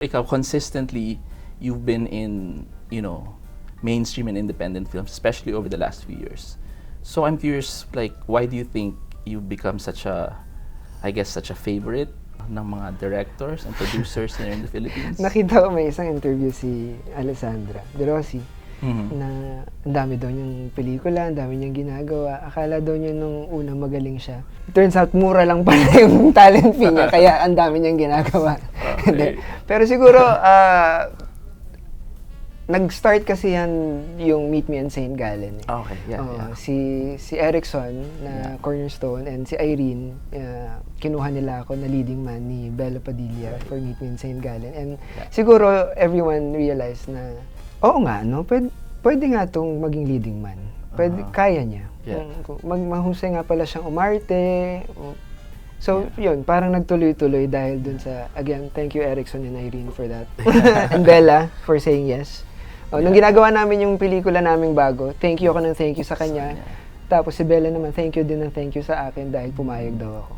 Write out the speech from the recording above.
Ikaw, consistently, you've been in, mainstream and independent films, especially over the last few years. So I'm curious, like, why do you think you've become such a favorite ng mga directors and producers here in the Philippines? Nakita ko may isang interview si Alessandra De Rossi na ang dami daw niyang pelikula, ang dami niyang ginagawa. Akala daw niya nung una magaling siya. It turns out, mura lang pala yung talent fee niya, kaya ang dami niyang ginagawa. Okay. Pero siguro, nag-start kasi yan yung Meet Me in St. Gallen. Okay, yeah. Si Erickson na Cornerstone and si Irene, kinuha nila ako na leading man ni Bella Padilla for Meet Me in St. Gallen. And siguro everyone realized na, oo nga, no? Pwede nga itong maging leading man. Kaya niya. Yeah. Mahusay nga pala siyang umarte. So, yun, parang nagtuloy-tuloy dahil dun sa, again, thank you Erickson and Irene for that. And Bella for saying yes. Nung ginagawa namin yung pelikula naming bago, thank you sa kanya. Tapos si Bella naman, thank you din ng thank you sa akin dahil pumayag daw ako.